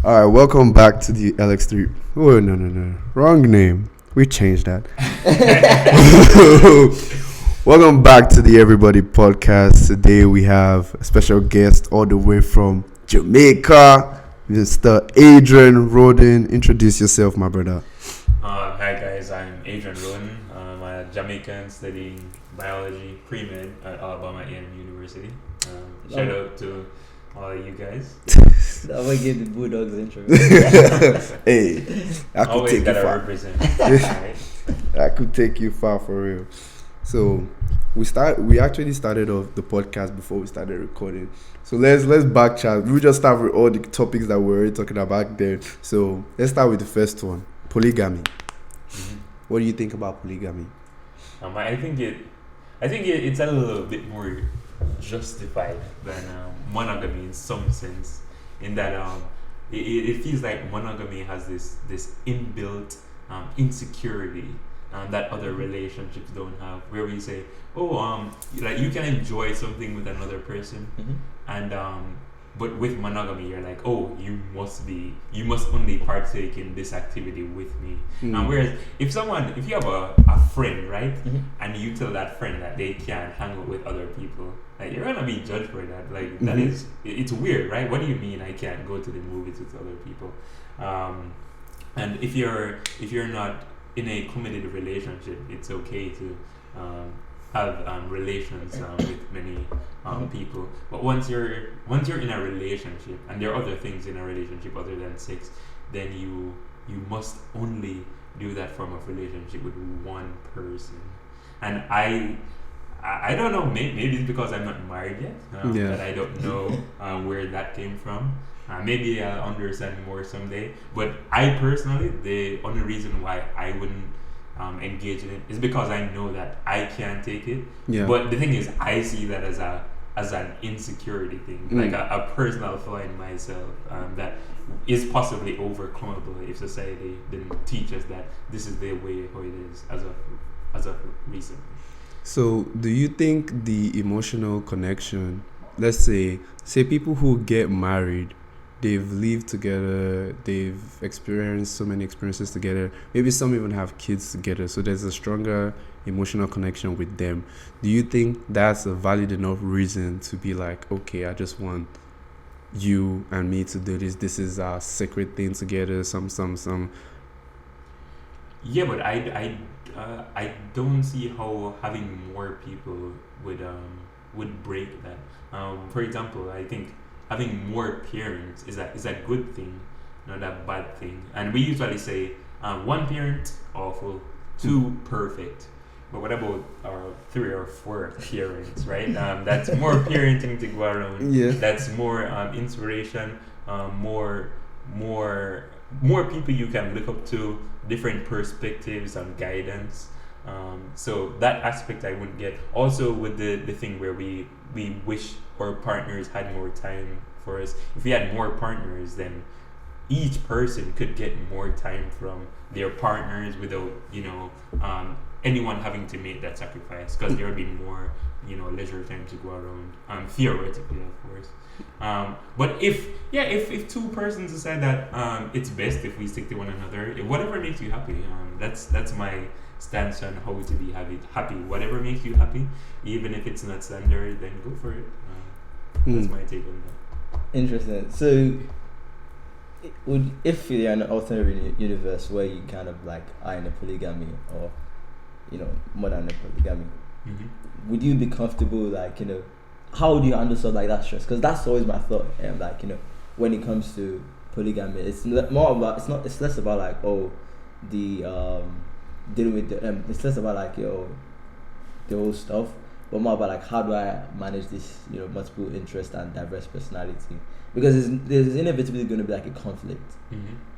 All right, welcome back to the LX3. Oh, no. Wrong name. We changed that. Welcome back to the Everybody podcast. Today we have a special guest all the way from Jamaica, Mr. Adrian Roden. Introduce yourself, my brother. Hi guys, I'm Adrian Roden. I'm a Jamaican studying biology pre-med at Alabama A&M University. Shout out to all of you guys. I'm gonna give the Bulldogs intro. Hey, I could Always take you gotta far. represent. Right? I could take you far for real. So we actually started off the podcast before we started recording. So let's back chat. We'll just start with all the topics that we were already talking about there. So let's start with the first one. Polygamy. Mm-hmm. What do you think about polygamy? I think it's a little bit more justified than monogamy in some sense. In that it feels like monogamy has this inbuilt insecurity that other relationships don't have, where we say, like you can enjoy something with another person, and but with monogamy you're like, you must only partake in this activity with me. Whereas if you have a friend, right, and you tell that friend that they can't hang out with other people, like you're gonna be judged for that. Like that is, it's weird, right? What do you mean I can't go to the movies with other people? And if you're not in a committed relationship, it's okay to have relations with many people. But once you're in a relationship, and there are other things in a relationship other than sex, then you must only do that form of relationship with one person. And I don't know, maybe it's because I'm not married yet, that I don't know where that came from. Maybe I'll understand more someday. But I personally, the only reason why I wouldn't engage in it is because I know that I can take it. Yeah. But the thing is, I see that as an insecurity thing, like a personal flaw in myself that is possibly overcomable if society didn't teach us that this is the way how it is as of recently. So do you think the emotional connection, let's say people who get married, they've lived together, they've experienced so many experiences together, maybe some even have kids together, so there's a stronger emotional connection with them. Do you think that's a valid enough reason to be like, okay, I just want you and me to do this is our sacred thing together, some Yeah, but I don't see how having more people would break that. For example, I think having more parents is a good thing, not a bad thing. And we usually say one parent awful, two perfect. But what about our 3 or 4 parents, right? That's more parenting to go around. Yeah. That's more inspiration, more people you can look up to, different perspectives and guidance. So that aspect I wouldn't get. Also with the thing where we wish our partners had more time for us. If we had more partners, then each person could get more time from their partners without anyone having to make that sacrifice, because there would be more leisure time to go around, theoretically, of course. But if 2 persons decide that it's best if we stick to one another, whatever makes you happy, that's my stance on how to be happy. Whatever makes you happy, even if it's not standard, then go for it. That's my take on that. Interesting. So, if you're in an alternate universe where you kind of like are in a polygamy or more than a polygamy, would you be comfortable, like, how would you handle stuff like that stress? Because that's always my thought. Like, when it comes to polygamy, it's less about like the dealing with it's less about like the whole stuff, but more about like how do I manage this multiple interest and diverse personality, because there's inevitably going to be like a conflict.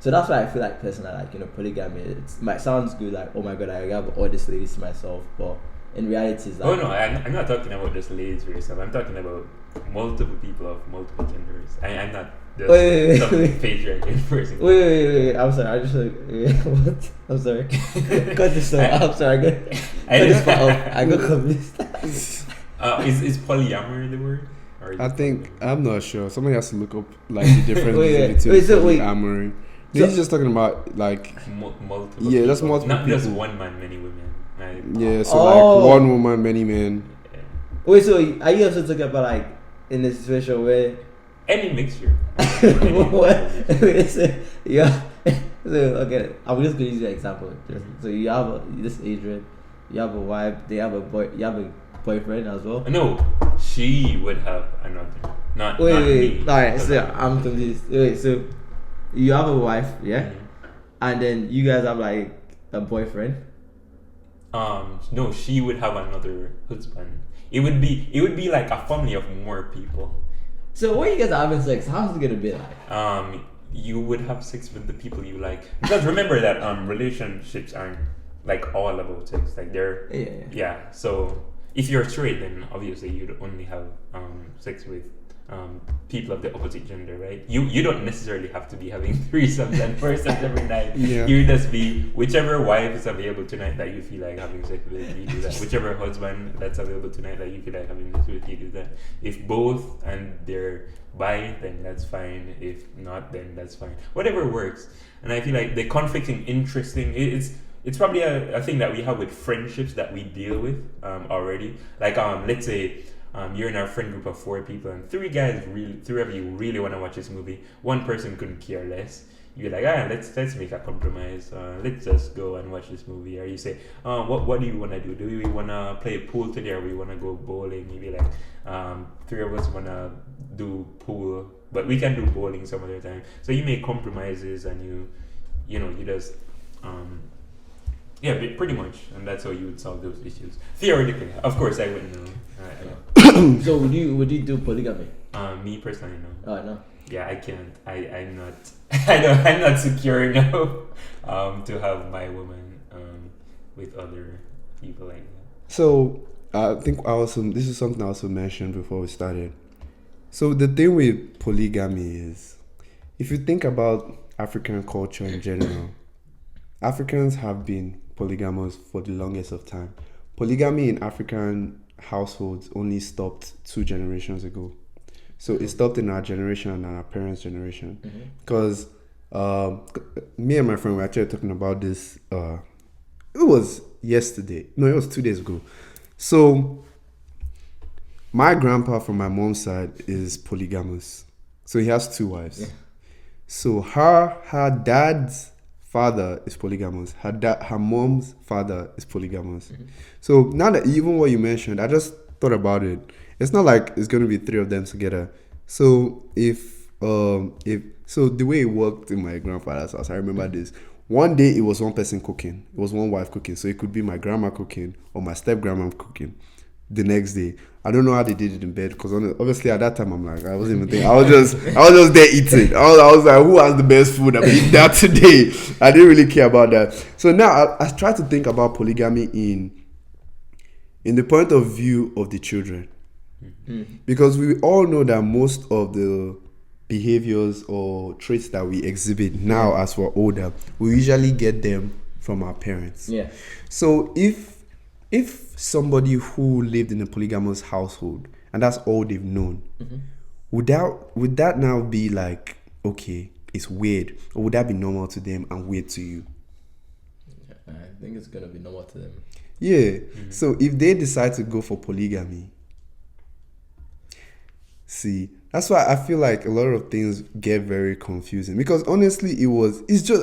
So that's why I feel like personally, like polygamy, it might sounds good, like, oh my god, I have all these ladies to myself, but in reality it's like, I'm not talking about just ladies for yourself. I'm talking about multiple people of multiple genders. I'm not just some patriarchal person. Wait, I'm sorry, I just what? I'm sorry. Cut this off. I'm sorry, I got confused. Is polyamory the word? Or is I it think polygamy? I'm not sure. Somebody has to look up like the difference Wait, between wait, so wait. polyamory. So- He's just talking about like Multiple. Yeah, that's people. multiple Not just people. one man, many women. Right? yeah, so Oh. like one woman, many men. Yeah. Wait, so are you also talking about like in a situation where Any mixture. what? Wait, so, yeah. So okay, I'm just gonna use an example. So you have this Adrian, you have a wife, they have a boy, you have a boyfriend as well. No, she would have another. Not Wait. me. All right, so I'm confused. Wait, so you have a wife, yeah, Mhm. and then you guys have like a boyfriend. No, she would have another husband. It would be like a family of more people. So when you guys are having sex, how's it gonna be like? You would have sex with the people you like. Because remember that relationships aren't like all about sex. Like they're Yeah. So if you're straight, then obviously you'd only have sex with people of the opposite gender, right? You don't necessarily have to be having threesomes and foursomes every night. Yeah. You just be whichever wife is available tonight that you feel like having sex with, you do that. Whichever husband that's available tonight that you feel like having sex with, you do that. If both and they're bi, then that's fine. If not, then that's fine. Whatever works. And I feel like the conflicting interesting it's probably a thing that we have with friendships that we deal with already. Like let's say you're in our friend group of 4 people and 3 of you really want to watch this movie. One person couldn't care less. You're like, let's make a compromise. Let's just go and watch this movie. Or you say, what do you want to do? Do we want to play pool today, or we want to go bowling? Maybe like 3 of us want to do pool, but we can do bowling some other time. So you make compromises and you just yeah, pretty much, and that's how you would solve those issues. Theoretically, of course, I wouldn't know. So would you do polygamy? Me personally, no. Oh no. Yeah, I can't. I'm not. I'm not secure enough to have my woman with other people like that. So I think this is something I also mentioned before we started. So the thing with polygamy is, if you think about African culture in general, Africans have been polygamous for the longest of time. Polygamy in African households only stopped 2 generations ago. So it stopped in our generation and our parents' generation. Because me and my friend were actually talking about this. It was yesterday. No, it was 2 days ago. So my grandpa from my mom's side is polygamous. So he has 2 wives. Yeah. So her dad's father is polygamous. Her mom's father is polygamous. So now that even what you mentioned, I just thought about it. It's not like it's going to be 3 of them together. So if the way it worked in my grandfather's house, I remember this. One day it was one person cooking. It was one wife cooking. So it could be my grandma cooking or my step grandma cooking. The next day, I don't know how they did it in bed, because obviously at that time I'm like, I wasn't even thinking. I was just there eating. I was like, who has the best food? I'm eating that today. I didn't really care about that. So now I try to think about polygamy in the point of view of the children, because we all know that most of the behaviors or traits that we exhibit now as we're older, we usually get them from our parents. Yeah. So if somebody who lived in a polygamous household and that's all they've known, would that now be like, okay, it's weird, or would that be normal to them and weird to you? I think it's gonna be normal to them. Yeah. So if they decide to go for polygamy, see, that's why I feel like a lot of things get very confusing, because honestly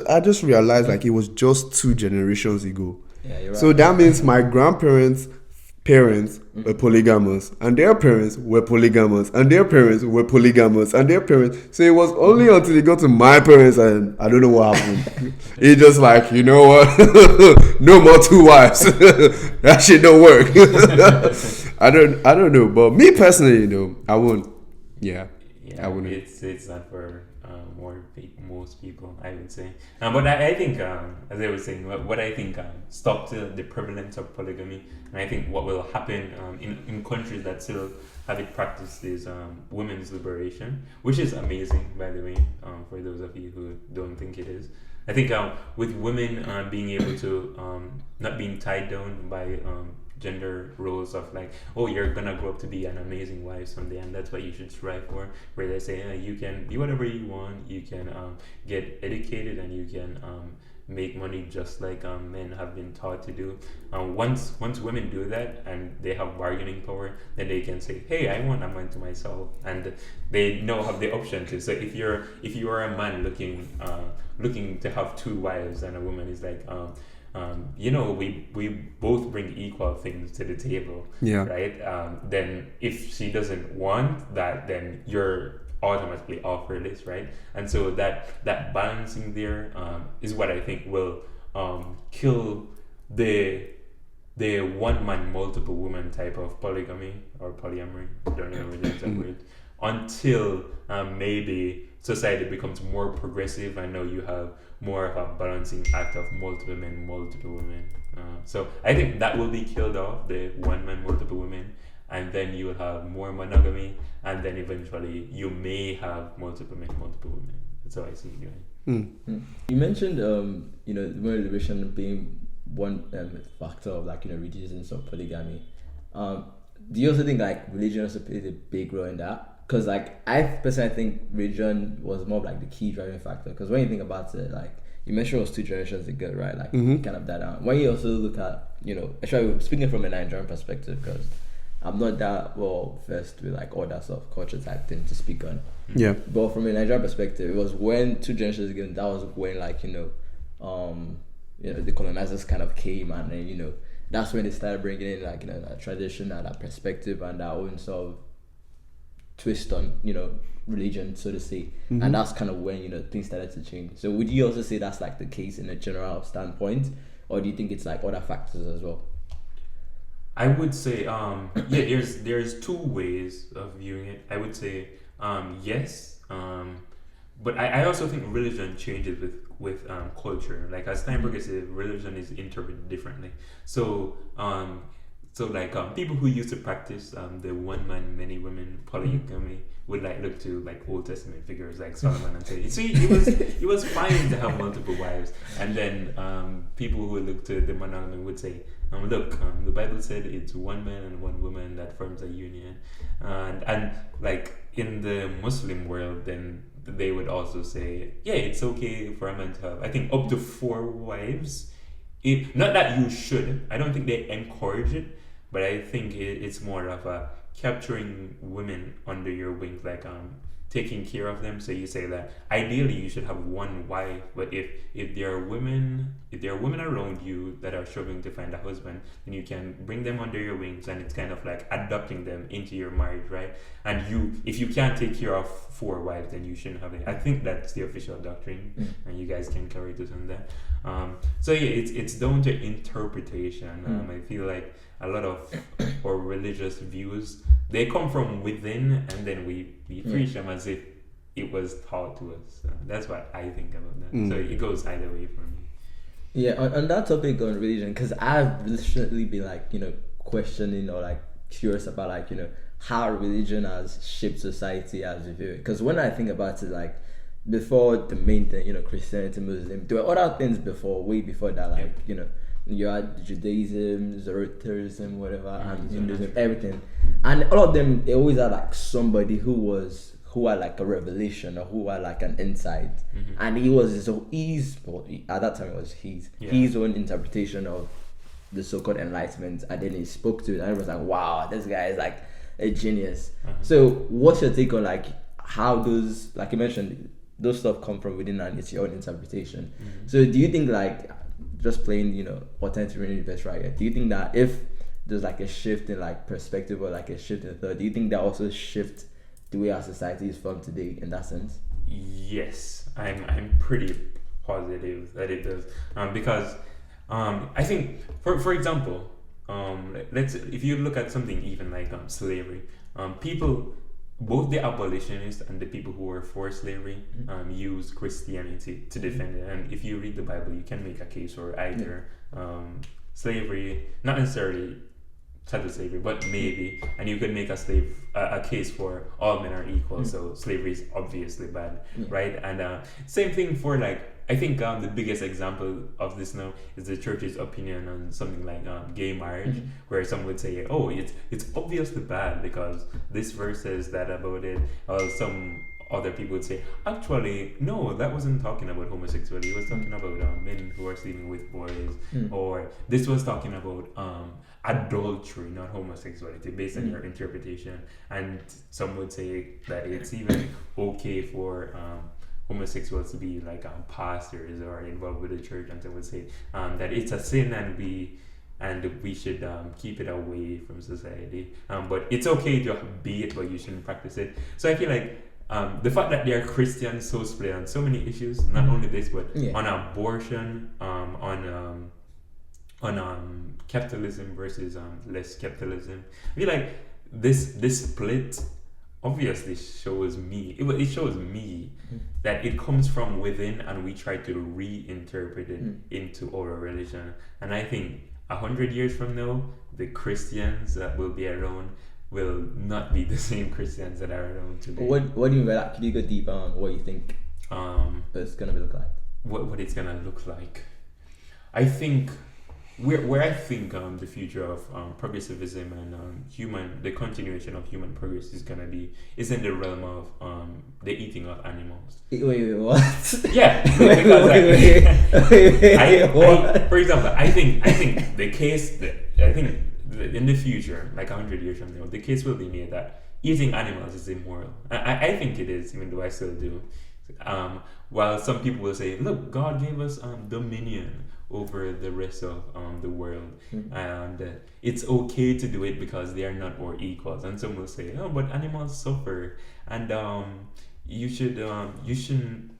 I just realized like it was just 2 generations ago. Yeah, you're right. So that means my grandparents' parents were polygamous, and their parents were polygamous, and their parents were polygamous, and their parents. So it was only until it got to my parents, and I don't know what happened. It's just like, you know what? No more 2 wives. That shit don't work. I don't know, but me personally, though, I won't. Yeah, I wouldn't. It's not for most people, I would say. But I think, as I was saying, what I think stopped the prevalence of polygamy, and I think what will happen in countries that still have it practiced is women's liberation, which is amazing, by the way, for those of you who don't think it is. I think with women being able to not being tied down by gender roles of like, oh, you're gonna grow up to be an amazing wife someday, and that's what you should strive for. Where they say you can be whatever you want, you can get educated, and you can make money just like men have been taught to do. Once women do that and they have bargaining power, then they can say, hey, I want a man to myself, and they now have the option to. So if you are a man looking to have two wives, and a woman is like we both bring equal things to the table, right? Then if she doesn't want that, then you're automatically off her list, right? And so that balancing there is what I think will kill the one man multiple woman type of polygamy or polyamory. I don't know if that's a word. Until maybe society becomes more progressive, and now you have more of a balancing act of multiple men, multiple women. So I think that will be killed off, the one man, multiple women, and then you will have more monogamy, and then eventually you may have multiple men, multiple women. That's how I see it going. You mentioned women liberation being one factor of reducing some polygamy. Do you also think like religion also plays a big role in that? Because like I personally think religion was more of like the key driving factor. Because when you think about it, like you mentioned it was 2 generations ago, right? Like kind of that down. When you also look at actually speaking from a Nigerian perspective, because I'm not that well versed with like all that sort of culture type thing to speak on. Yeah. But from a Nigerian perspective, it was when 2 generations ago, that was when like the colonizers kind of came, and then that's when they started bringing in like that tradition and that perspective and that own sort of twist on religion, so to say. And that's kind of when things started to change. So would you also say that's like the case in a general standpoint, or do you think it's like other factors as well? I would say there's 2 ways of viewing it. I would say yes, but I also think religion changes with culture. Like as time progresses, religion is interpreted differently. So people who used to practice the one man many women polygamy would like look to like Old Testament figures like Solomon and say, see, it was fine to have multiple wives. And then people who would look to the monogamy would say, the Bible said it's one man and one woman that forms a union. And like in the Muslim world, then they would also say, yeah, it's okay for a man to have, I think, up to 4 wives. Not that you should. I don't think they encourage it, but I think it's more of a capturing women under your wings, like taking care of them. So you say that ideally you should have 1 wife, but if there are women around you that are struggling to find a husband, then you can bring them under your wings, and it's kind of like adopting them into your marriage, right? And if you can't take care of 4 wives, then you shouldn't have it. I think that's the official doctrine, and you guys can correct us on that. So yeah, it's down to interpretation. I feel like a lot of our religious views, they come from within, and then we preach them as if it was taught to us. That's what I think about that. So it goes either way for me. Yeah, on that topic on religion, because I've recently been like questioning or like curious about like how religion has shaped society as we view it. Because when I think about it, like before the main thing, Christianity, Muslim, there were other things way before that, like you had Judaism, Zoroastrianism, whatever, and Hinduism, everything, and all of them, they always had like somebody who had like a revelation, or who had like an insight, and at that time it was his own interpretation of the so-called enlightenment, and then he spoke to it, and everyone was like, wow, this guy is like a genius. So what's your take on like how those, like you mentioned, those stuff come from within and it's your own interpretation? So do you think, like, just playing alternative universe right here, do you think that if there's like a shift in like perspective or like a shift in thought, do you think that also shift the way our society is formed today in that sense? Yes, I'm pretty positive that it does, because I think for example, if you look at something even like slavery, people, both the abolitionists and the people who were for slavery used Christianity to defend it. And if you read the Bible, you can make a case for either slavery, not necessarily chattel slavery, but maybe, and you could make a case for all men are equal, so slavery is obviously bad, right? And same thing for like, I think the biggest example of this now is the church's opinion on something like gay marriage, where some would say, oh, it's obviously bad because this verse says that about it, or some other people would say, actually, no, that wasn't talking about homosexuality. It was talking about men who are sleeping with boys, or this was talking about adultery, not homosexuality, based on your interpretation. And some would say that it's even okay for homosexuals to be like pastors or involved with the church, and some would say that it's a sin and we should keep it away from society. But it's okay to be it, but you shouldn't practice it. So I feel like the fact that they are Christians so split on so many issues, not only this, but on abortion, on capitalism versus less capitalism. I feel like this split obviously shows me, it shows me that it comes from within, and we try to reinterpret it into our religion. And I think 100 years from now, the Christians that will be around will not be the same Christians that are around today. What do you mean by that? Can you go deeper on what you think it's gonna look like? What it's gonna look like? I think where I think the future of progressivism and the continuation of human progress is gonna be is in the realm of the eating of animals. Wait, what? Yeah, because for example, I think the case in the future, like 100 years from now, the case will be made that eating animals is immoral. I think it is, even though I still do. While some people will say, look, God gave us dominion over the rest of the world, and it's okay to do it because they are not our equals. And some will say, oh, but animals suffer, and you shouldn't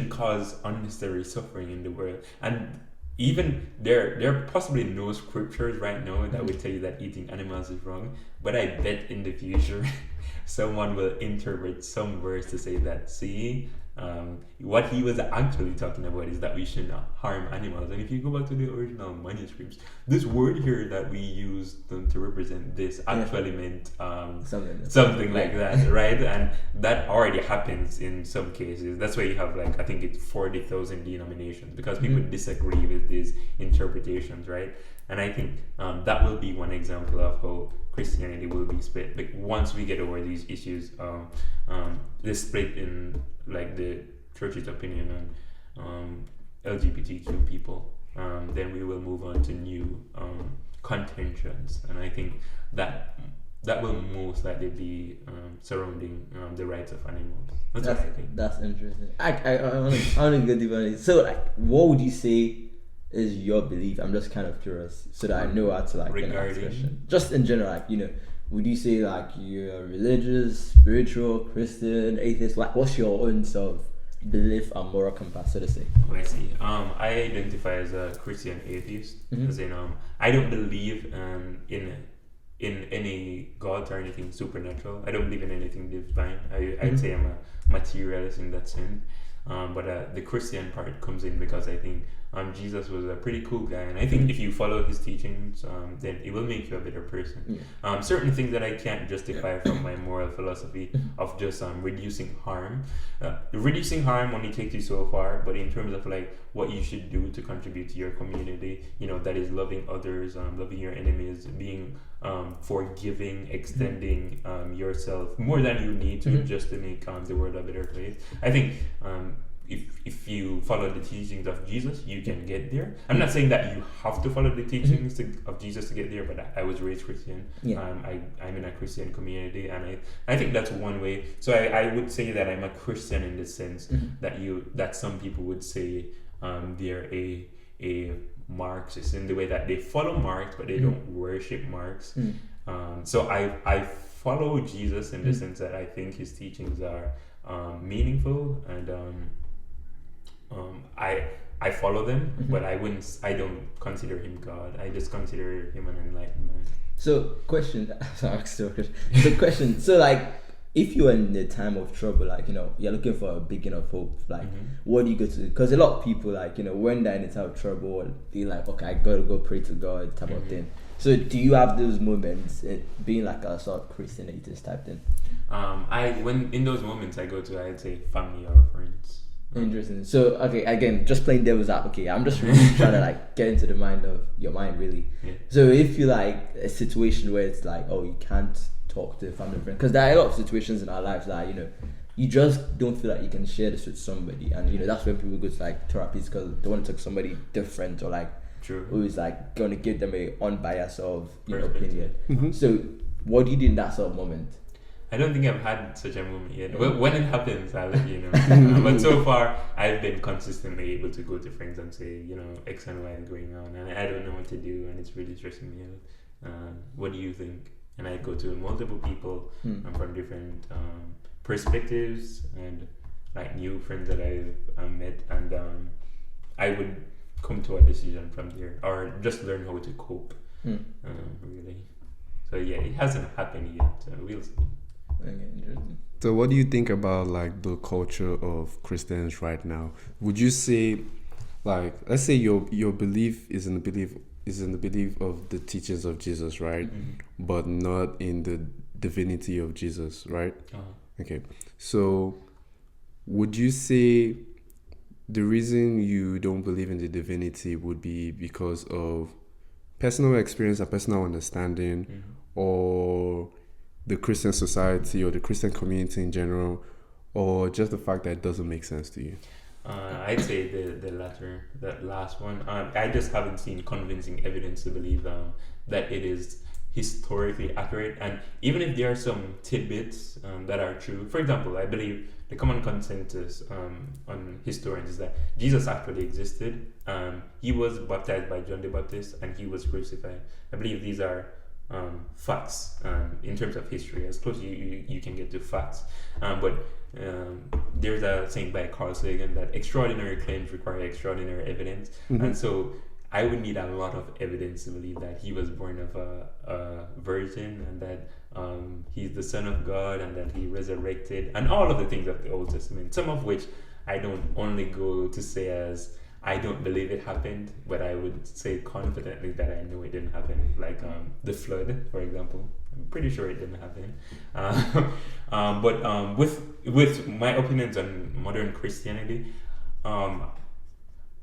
cause unnecessary suffering in the world. And even there are possibly no scriptures right now that would tell you that eating animals is wrong, but I bet in the future someone will interpret some verse to say that, see, what he was actually talking about is that we should not harm animals. And if you go back to the original manuscripts, this word here that we used to represent this actually meant something like that, right? And that already happens in some cases. That's why you have, like, I think it's 40,000 denominations, because people disagree with these interpretations, right? And I think that will be one example of how Christianity will be split. Like, once we get over these issues, the split in, like, the church's opinion on LGBTQ people, then we will move on to new contentions. And I think that will most likely be surrounding the rights of animals. That's what I think. That's interesting. I want to go deeper on it. So, like, what would you say is your belief? I'm just kind of curious, so that I know how to, like, ask question. Just in general, like, you know, would you say, like, you're religious, spiritual, Christian, atheist? Like, what's your own sort of belief and moral compass, so to say? I see. I identify as a Christian-Atheist, as in I don't believe in any gods or anything supernatural. I don't believe in anything divine. I'd say I'm a materialist in that sense. But the Christian part comes in because I think Jesus was a pretty cool guy, and I think if you follow his teachings, then it will make you a better person. Certain things that I can't justify from my moral philosophy of just reducing harm. Reducing harm only takes you so far, but in terms of, like, what you should do to contribute to your community, you know, that is loving others, loving your enemies, being forgiving, extending yourself more than you need to, just to make the world a better place. I think if you follow the teachings of Jesus, you can get there. I'm not saying that you have to follow the teachings of Jesus to get there, but I was raised Christian. I'm in a Christian community, and I think that's one way. So I would say that I'm a Christian in the sense that some people would say they're a Marxist, in the way that they follow Marx but they don't worship Marx. So I follow Jesus in the sense that I think his teachings are meaningful, and I follow them, but I don't consider him God. I just consider him an enlightened man. So question, so, like, if you're in the time of trouble, like, you know, you're looking for a beacon of hope, like, what do you go to? Because a lot of people, like, you know, when they're in the time of trouble, they're like, okay, I gotta go pray to God, type of thing. So do you have those moments, being like a sort of Christian-Atheist type thing? When in those moments I go to, I'd say family or friends. Interesting. So okay, again, just playing devil's advocate. I'm just really trying to like get into the mind of your mind, really. Yeah. So if you like a situation where it's like, oh, you can't talk to a family friend, because there are a lot of situations in our lives that you just don't feel like you can share this with somebody, and that's when people go to like therapies because they want to talk to somebody different or like True. who is like going to give them a unbiased of Perspective. opinion. Mm-hmm. So what do you do in that sort of moment? I don't think I've had such a moment yet. When it happens, I'll let you know. But so far, I've been consistently able to go to friends and say, X and Y is going on, and I don't know what to do, and it's really stressing me out. What do you think? And I go to multiple people from different perspectives and like new friends that I've met, and I would come to a decision from there, or just learn how to cope. Really. So yeah, it hasn't happened yet. We'll see. Okay, interesting. So what do you think about like the culture of Christians right now? Would you say, like, let's say your belief is in the belief of the teachings of Jesus, right? Mm-hmm. But not in the divinity of Jesus, right? Uh-huh. Okay. So would you say the reason you don't believe in the divinity would be because of personal experience and personal understanding, or the Christian society or the Christian community in general, or just the fact that it doesn't make sense to you? I'd say the latter, that last one. I just haven't seen convincing evidence to believe that it is historically accurate. And even if there are some tidbits that are true, for example, I believe the common consensus on historians is that Jesus actually existed. He was baptized by John the Baptist and he was crucified. I believe these are facts in terms of history, as close you can get to facts. But there's a saying by Carl Sagan that extraordinary claims require extraordinary evidence. And so I would need a lot of evidence to believe that he was born of a virgin, and that he's the Son of God, and that he resurrected, and all of the things of the Old Testament, some of which I don't only go to say as I don't believe it happened, but I would say confidently that I know it didn't happen. Like the flood, for example. I'm pretty sure it didn't happen. But with my opinions on modern Christianity,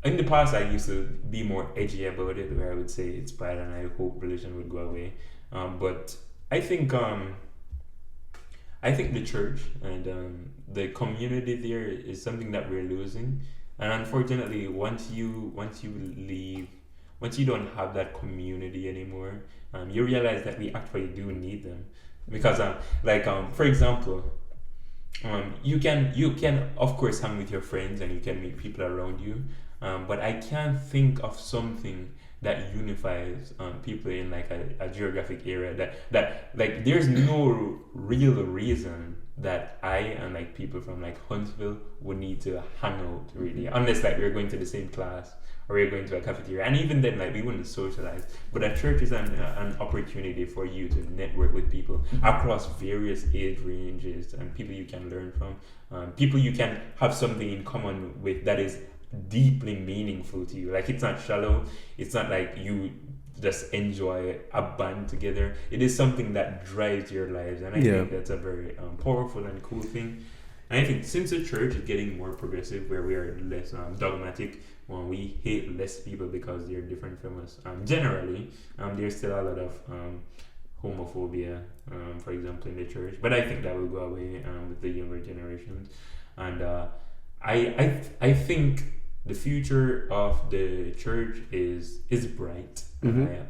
in the past I used to be more edgy about it, where I would say it's bad and I hope religion would go away. But I think the church and the community there is something that we're losing. And unfortunately, once you leave, once you don't have that community anymore, you realize that we actually do need them. Because for example, you can of course hang with your friends and you can meet people around you, but I can't think of something that unifies people in like a geographic area, that like there's no real reason that I and like people from like Huntsville would need to hang out, really, unless like we're going to the same class or we're going to a cafeteria, and even then like we wouldn't socialize. But a church is an opportunity for you to network with people across various age ranges, and people you can learn from, people you can have something in common with that is deeply meaningful to you. Like, it's not shallow, it's not like you just enjoy a band together. It is something that drives your lives, and I think that's a very powerful and cool thing. And I think since the church is getting more progressive, where we are less dogmatic, when we hate less people because they're different from us, generally there's still a lot of homophobia, for example, in the church, but I think that will go away with the younger generations. And I think the future of the church is bright.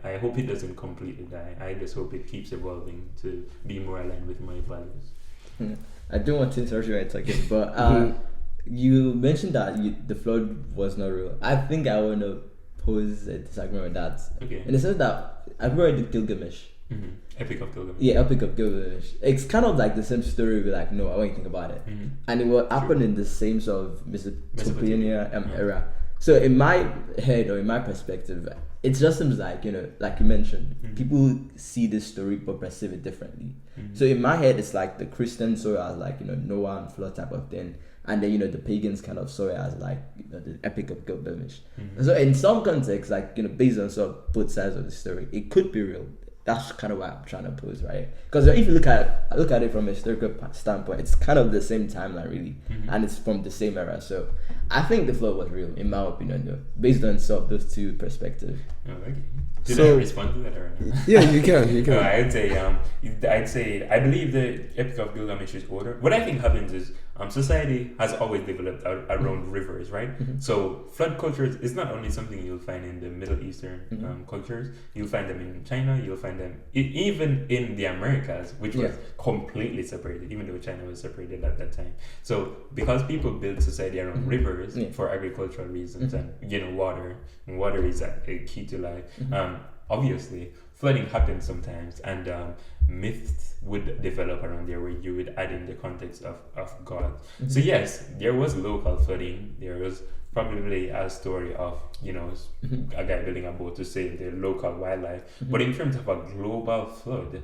I hope it doesn't completely die. I just hope it keeps evolving to be more aligned with my values. I don't want to interrupt you right talking, but you mentioned that the flood was not real. I think I want to pose a disagreement with that. Okay. In the sense that I've read the Gilgamesh. Epic of Gilgamesh. Yeah, Epic of Gilgamesh. It's kind of like the same story, but like, no, I won't think about it. And it will happen in the same sort of Mesopotamia era. So in my head, or in my perspective, it just seems like, like you mentioned, people see this story but perceive it differently. So in my head, it's like the Christian story as like, Noah and flood type of thing. and then the pagans kind of saw it as like the Epic of Gilgamesh. So in some contexts, like based on sort of both sides of the story, it could be real. That's kind of what I'm trying to pose, right? Because if you look at it from a historical standpoint, it's kind of the same timeline, really, and it's from the same era. So I think the flood was real, in my opinion, based on sort of those two perspectives. Oh, okay. Did I respond to that or not? Yeah, you can. I'd say I believe the Epic of Gilgamesh is older. What I think happens is society has always developed around rivers, right? So flood cultures is not only something you'll find in the Middle Eastern cultures. You'll find them in China. You'll find them even in the Americas, which was completely separated, even though China was separated at that time. So because people built society around rivers for agricultural reasons and water is a key to life. Obviously, flooding happens sometimes, and myths would develop around there where you would add in the context of God. So yes, there was local flooding. There was probably a story of a guy building a boat to save the local wildlife. But in terms of a global flood,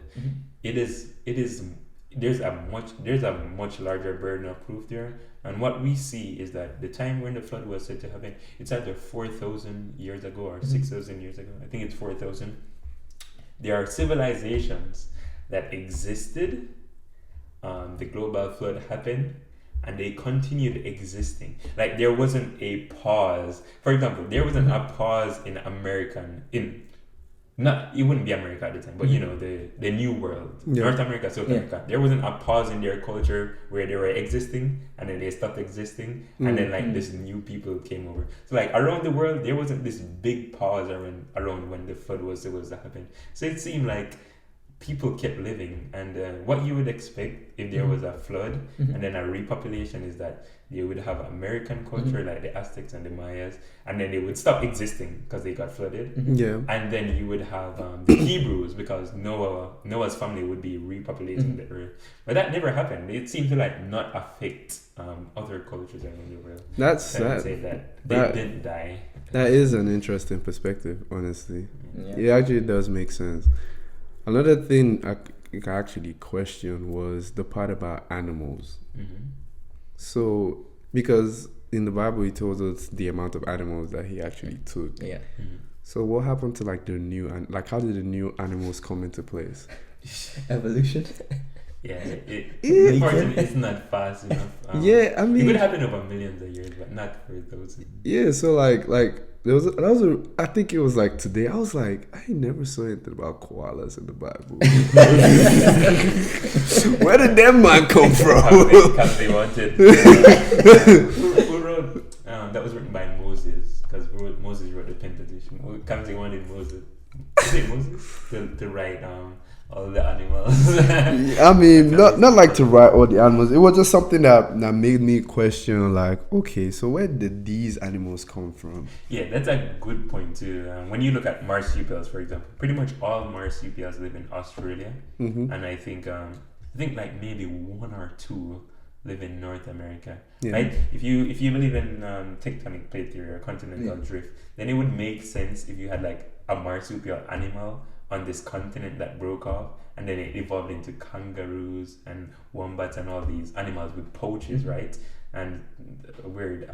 there's a much larger burden of proof there. And what we see is that the time when the flood was said to happen, it's either 4,000 years ago or 6,000 years ago. I think it's 4,000. There are civilizations that existed. The global flood happened, and they continued existing. Like there wasn't a pause. For example, there wasn't a pause in it wouldn't be America at the time, but the New World, North America, South America. There wasn't a pause in their culture where they were existing and then they stopped existing, and then this new people came over. So like around the world, there wasn't this big pause around when the flood was supposed to happen. So it seemed like people kept living, and what you would expect if there was a flood and then a repopulation is that they would have American culture like the Aztecs and the Mayas, and then they would stop existing because they got flooded. And then you would have the Hebrews, because Noah's family would be repopulating the earth. But that never happened. It seemed to not affect other cultures around the world. That's I would say that they didn't die. That is an interesting perspective, honestly. It actually does make sense. Another thing I actually questioned was the part about animals. So, because in the Bible, he told us the amount of animals that he actually took. So, what happened to how did the new animals come into place? Evolution. Unfortunately, it's not fast enough. I mean, it could happen over millions of years, but not for those. Yeah, so I think it was today. I was like, I never saw anything about koalas in the Bible. Where did that man come from? Because they wanted. Who wrote? That was written by Moses, because Moses wrote the Pentateuch. Because they wanted Moses. Is it Moses to write all the animals? I mean, not to write all the animals. It was just something that made me question, okay, so where did these animals come from? Yeah, that's a good point too. When you look at marsupials, for example, pretty much all marsupials live in Australia, and I think maybe one or two live in North America. Right? If you believe in tectonic plate theory or continental drift, then it would make sense if you had a marsupial animal on this continent that broke off, and then it evolved into kangaroos and wombats and all these animals with pouches, right? And weird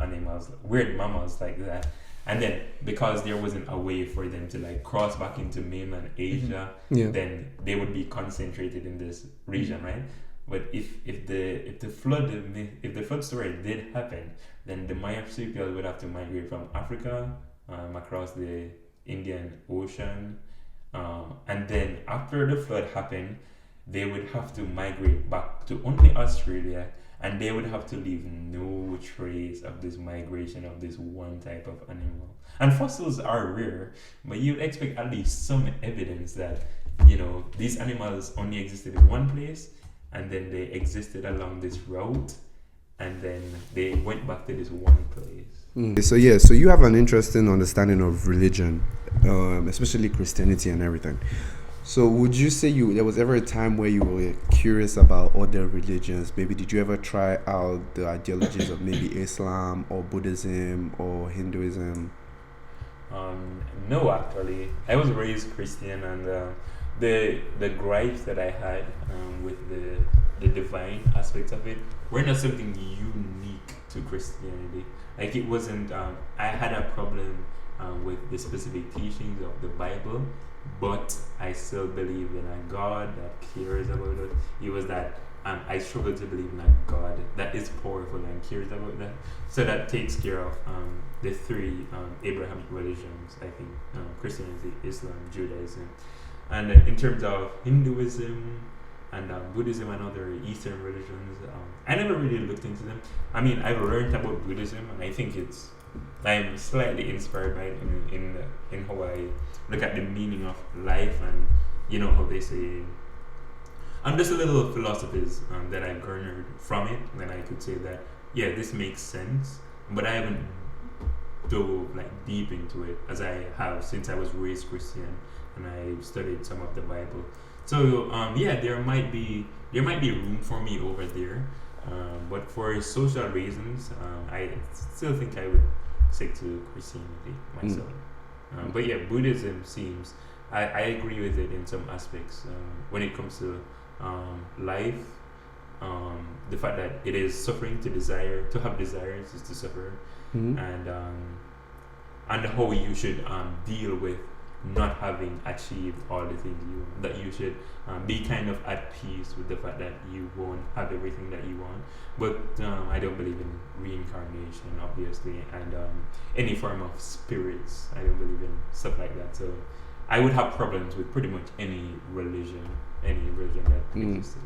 mammals like that. And then because there wasn't a way for them to cross back into mainland Asia, then they would be concentrated in this region, right? But if the flood story did happen, then the marsupials would have to migrate from Africa across the Indian Ocean. And then after the flood happened, they would have to migrate back to only Australia, and they would have to leave no trace of this migration of this one type of animal. And fossils are rare, but you'd expect at least some evidence that these animals only existed in one place, and then they existed along this route, and then they went back to this one place. So you have an interesting understanding of religion, especially Christianity and everything. So would you say there was ever a time where you were curious about other religions? Maybe did you ever try out the ideologies of maybe Islam or Buddhism or Hinduism? No, actually. I was raised Christian, and the gripes that I had with the divine aspects of it were not something unique to Christianity. Like it wasn't. I had a problem with the specific teachings of the Bible, but I still believe in a God that cares about us. It was that I struggle to believe in a God that is powerful and cares about that. So that takes care of the three Abrahamic religions, I think, Christianity, Islam, Judaism. And in terms of Hinduism and Buddhism and other Eastern religions, I never really looked into them. I mean, I've learned about Buddhism, and I think I'm slightly inspired by it in how I look at the meaning of life, and you know how they say, and just a little philosophies that I garnered from it. Then I could say that yeah, this makes sense, but I haven't dove like deep into it as I have since I was raised Christian and I studied some of the Bible. So yeah, there might be room for me over there, but for social reasons, I still think I would stick to Christianity myself. But yeah, Buddhism seems I agree with it in some aspects when it comes to life. The fact that it is suffering to have desires is to suffer, and how you should deal with not having achieved all the things you want, that you should be kind of at peace with the fact that you won't have everything that you want. But I don't believe in reincarnation, obviously, and any form of spirits. I don't believe in stuff like that. So I would have problems with pretty much any religion that exists.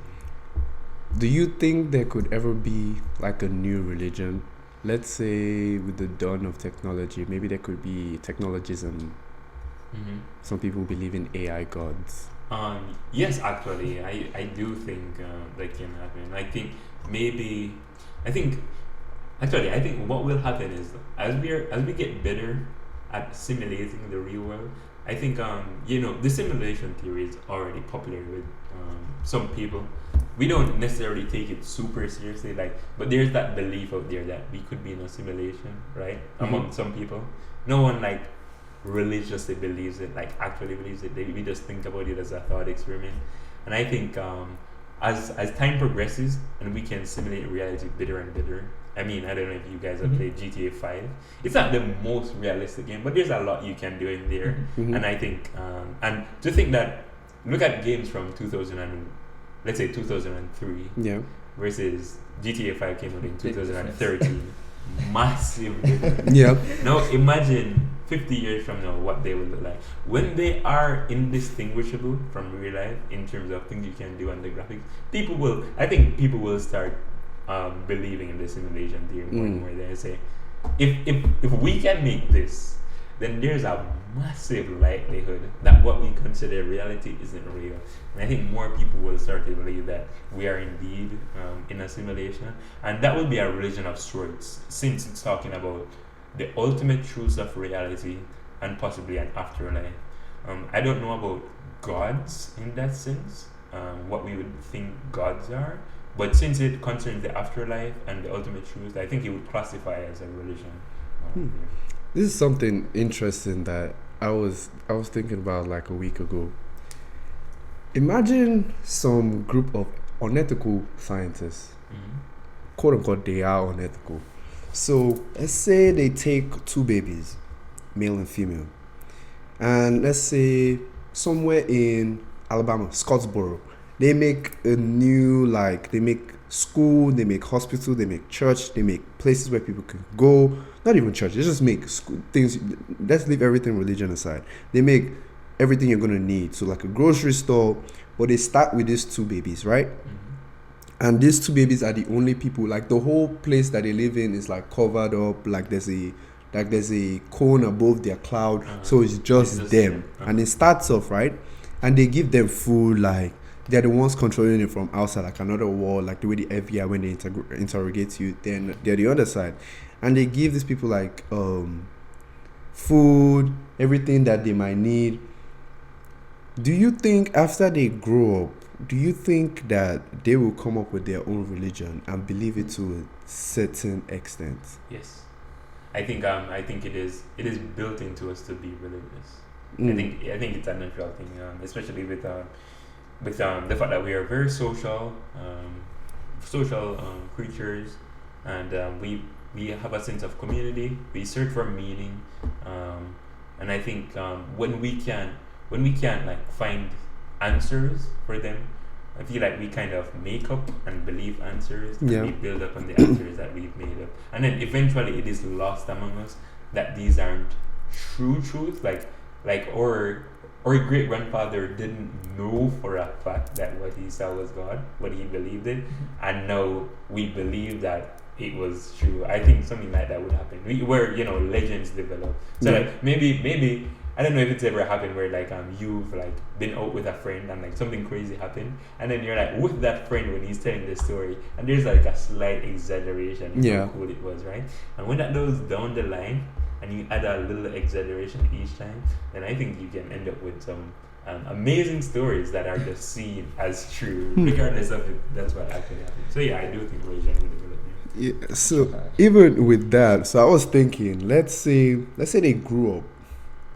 Do you think there could ever be like a new religion? Let's say with the dawn of technology, maybe there could be technologism. Some people believe in AI gods. Yes, actually, I do think that can happen. I think what will happen is as we get better at simulating the real world, I think the simulation theory is already popular with some people. We don't necessarily take it super seriously, but there's that belief out there that we could be in a simulation, right? Among some people, no one religiously believes it, actually believes it. We just think about it as a thought experiment. And I think as time progresses and we can simulate reality better and better. I mean, I don't know if you guys have played GTA 5. It's not the most realistic game, but there's a lot you can do in there. And I think and to think that, look at games from 2003 versus GTA 5 came out in 2013. Massive difference. Now imagine 50 years from now what they will look like when they are indistinguishable from real life in terms of things you can do and the graphics. People will start believing in the simulation theory more and more. They say if we can make this, then there's a massive likelihood that what we consider reality isn't real. And I think more people will start to believe that we are indeed in a simulation. And that will be a religion of sorts, since it's talking about the ultimate truths of reality and possibly an afterlife. I don't know about gods in that sense, what we would think gods are. But since it concerns the afterlife and the ultimate truth, I think it would classify as a religion. This is something interesting that I was thinking about a week ago. Imagine some group of unethical scientists. Quote unquote, they are unethical. So let's say they take two babies, male and female, and let's say somewhere in Alabama, Scottsboro, they make a new, they make school, they make hospital, they make church, they make places where people can go. Not even church, they just make things. Let's leave everything religion aside. They make everything you're gonna need. So like a grocery store, but they start with these two babies, right? And these two babies are the only people. The whole place that they live in is covered up. There's a cone above their cloud, so it's just them. And it starts off right, and they give them food. They're the ones controlling it from outside, another wall, the way the FBI, when they interrogate you, then they're the other side. And they give these people food, everything that they might need. Do you think after they grow up, do you think that they will come up with their own religion and believe it to a certain extent? Yes. I think it is built into us to be religious. I think it's a natural thing, especially with the fact that we are very social creatures, and we have a sense of community. We search for meaning, and I think when we can like find answers for them, I feel like we kind of make up and believe answers. And we build up on the answers that we've made up, and then eventually it is lost among us that these aren't true truths. Like our great grandfather didn't know for a fact that what he saw was God, what he believed in, and now we believe that it was true. I think something like that would happen. Where legends develop. So like maybe I don't know if it's ever happened where like you've like been out with a friend and like something crazy happened, and then you're like with that friend when he's telling the story, and there's like a slight exaggeration of how cool it was, right? And when that goes down the line and you add a little exaggeration each time, then I think you can end up with some amazing stories that are just seen as true, regardless of if that's what actually happened. So yeah, I do think religion will develop. Yeah, so even with that, so I was thinking, let's say they grew up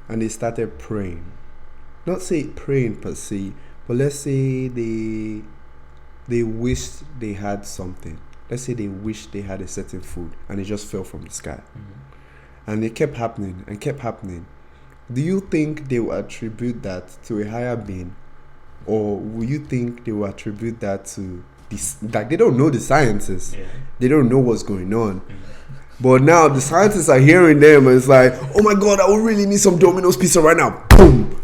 and they started praying. Not say praying per se, but let's say they wished they had something. Let's say they wished they had a certain food and it just fell from the sky. And it kept happening and kept happening. Do you think they will attribute that to a higher being? Or will you think they will attribute that to this? Like, they don't know the sciences. They don't know what's going on. But now the scientists are hearing them and it's like, oh my God, I would really need some Domino's pizza right now. Boom.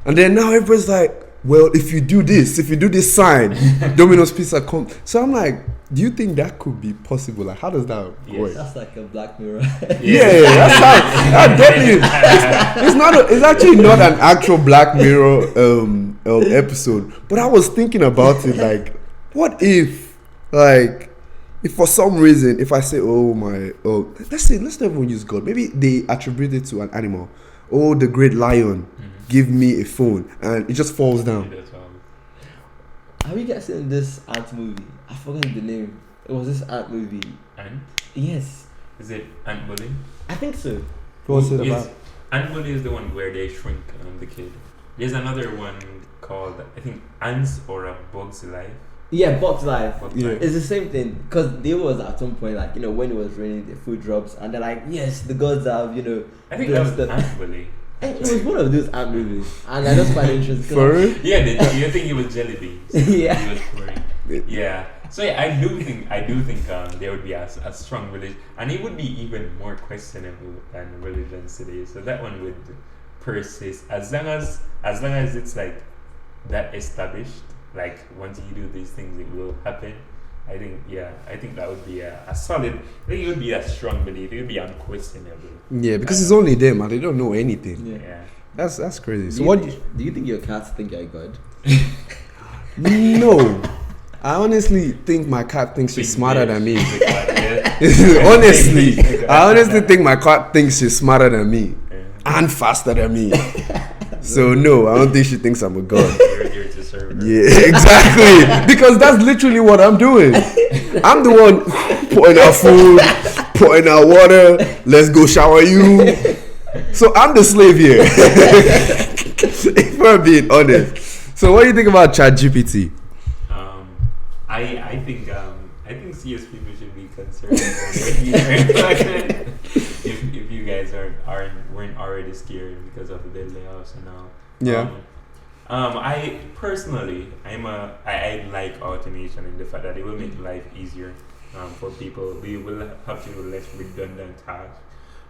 And then now everybody's like, well, if you do this sign, Domino's pizza comes. So I'm like, do you think that could be possible? Like, how does that work? That's like a Black Mirror. That's how. That definitely. It's actually not an actual Black Mirror episode. But I was thinking about it. Like, what if for some reason, if I say, let's not even use God. Maybe they attribute it to an animal. Oh, the great lion, give me a phone, and it just falls down. Have you guys seen this ant movie? I forgot the name. It was this ant movie. Ant? Yes. Is it Ant Bully? I think so. What's it about? Ant Bully is the one where they shrink the kid. There's another one called, I think, Ants or a Bug's Life. Yeah, Bug's Life. Yeah. It's the same thing. Because there was at some point, like, when it was raining, the food drops, and they're like, yes, the gods have, I think that was Ant Bully. It was one of those ant movies, and I just find it interesting. For real? Yeah, you think it was jelly beans? Yeah. He was pouring. Yeah. So yeah, I do think there would be a strong religion, and it would be even more questionable than religions today. So that one would persist as long as it's like that established. Like once you do these things, it will happen. I think that would be a solid. I think it would be a strong belief. It would be unquestionable. Yeah, because it's only them and they don't know anything. Yeah. That's crazy. So do you think your cats think you're God? No. I honestly think my cat thinks she's smarter than me. Honestly, I honestly think my cat thinks she's smarter than me and faster than me. So no, I don't think she thinks I'm a god. You're to serve her. Yeah, exactly. Because that's literally what I'm doing. I'm the one putting out food, putting out water. Let's go shower you. So I'm the slave here. If we're being honest. So what do you think about ChatGPT? I think CS people should be concerned if you guys weren't already scared because of the layoffs and all. Yeah. I personally, I like automation and the fact that it will make life easier for people. We will have to do less redundant tasks.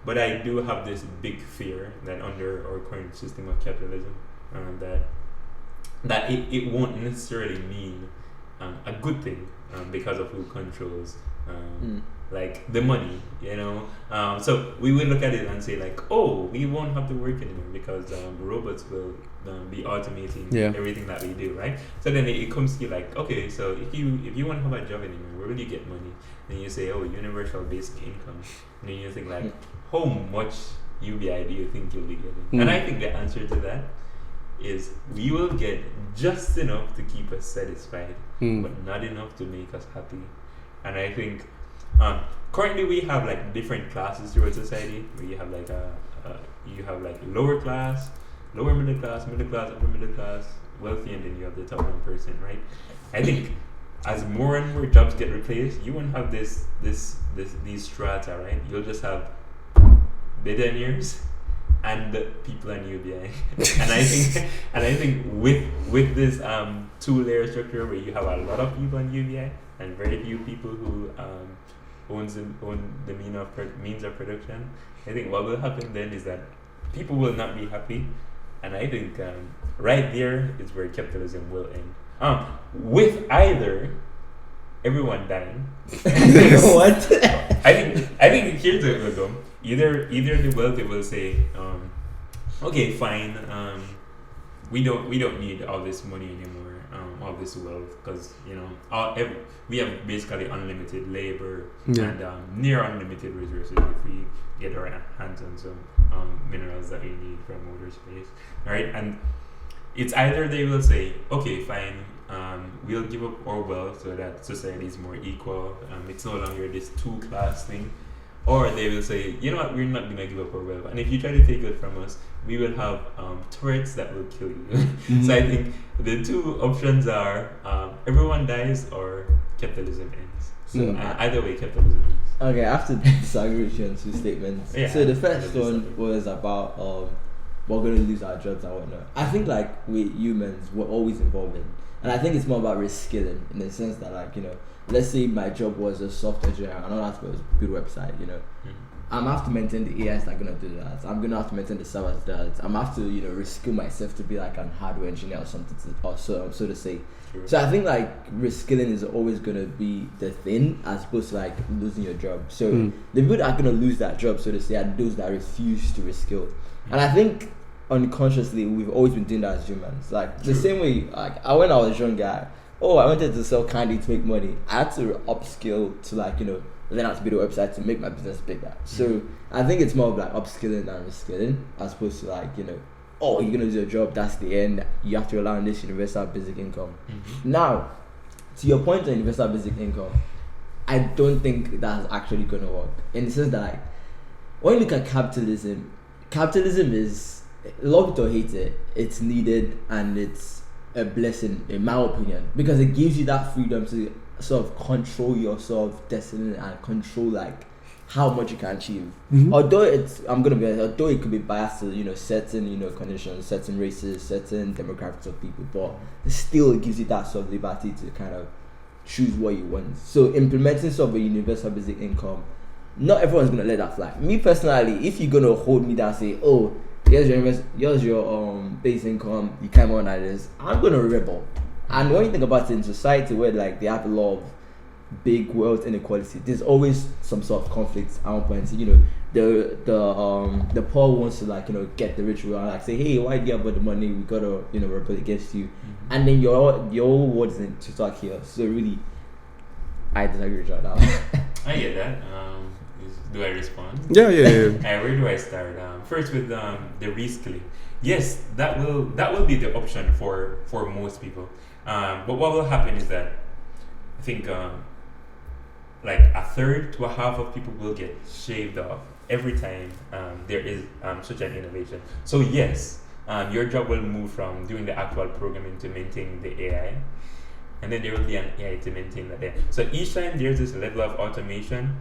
But I do have this big fear that under our current system of capitalism, that it won't necessarily mean a good thing because of who controls like the money, so we will look at it and say like, oh, we won't have to work anymore because robots will be automating everything that we do, right? So then it comes to you like, okay, so if you won't have a job anymore, where will you get money? Then you say, oh, universal basic income, and then you think like, how much UBI do you think you'll be getting? And I think the answer to that is we will get just enough to keep us satisfied, but not enough to make us happy. And I think currently we have like different classes throughout society. Where you have like you have like lower class, lower middle class, upper middle class, wealthy, and then you have the top 1%, right? I think as more and more jobs get replaced, you won't have these strata, right? You'll just have billionaires and the people on UBI. and I think with this 2-layer structure where you have a lot of people on UBI and very few people who own the means of production, I think what will happen then is that people will not be happy, and I think right there is where capitalism will end. With either everyone dying. What? I think here's the will go. Either the wealthy will say, okay, fine, we don't need all this money anymore, all this wealth, because we have basically unlimited labor and near unlimited resources if we get our hands on some minerals that we need from outer space. All right, and it's either they will say, okay, fine, we'll give up our wealth so that society is more equal. It's no longer this 2-class thing. Or they will say, you know what, we're not going to give up our wealth. And if you try to take it from us, we will have turrets that will kill you. So I think the two options are everyone dies or capitalism ends. So either way, capitalism ends. Okay, I have to disagree with you on 2 statements. Yeah, so the first one was about we're going to lose our jobs and whatnot. I think like we humans, we're always involved in. And I think it's more about reskilling in the sense that let's say my job was a software engineer and all I have to do is build a website, I'm gonna have to maintain the AIs that are gonna do that. I'm gonna have to maintain the servers that. I'm gonna have to, reskill myself to be like an hardware engineer or something so to say. True. So I think like reskilling is always gonna be the thing as opposed to like losing your job. So the people that are gonna lose that job, so to say, are those that refuse to reskill. And I think unconsciously we've always been doing that as humans. Like the same way, like when I was a young guy, I wanted to sell candy to make money. I had to upskill to learn how to build a website to make my business bigger. So I think it's more of like upskilling than reskilling as opposed to you're gonna lose your job, that's the end. You have to rely on this universal basic income. Now, to your point on universal basic income, I don't think that's actually gonna work. In the sense that when you look at capitalism is, a lot of people hate it. It's needed and it's a blessing in my opinion because it gives you that freedom to sort of control your sort of destiny and control how much you can achieve. Although I'm gonna be honest, although it could be biased to certain conditions, certain races, certain demographics of people, but still it gives you that sort of liberty to kind of choose what you want. So implementing sort of a universal basic income, not everyone's gonna let that fly. Me personally, if you're gonna hold me down and say, oh, here's your base income, you can't more than this, I'm gonna rebel. And when you think about it in society where they have a lot of big wealth inequality, there's always some sort of conflict at one point. The poor wants to get the rich and say, hey, why do you have all the money? We gotta rebel against you. And then your whole world is in total chaos. So really, I disagree with you on that one. I get that. Do I respond? Yeah. Where do I start? First with the reskilling. Yes, that will be the option for most people. But what will happen is that I think a third to a half of people will get shaved off every time there is such an innovation. So yes, your job will move from doing the actual programming to maintaining the AI, and then there will be an AI to maintain that AI. So each time there's this level of automation,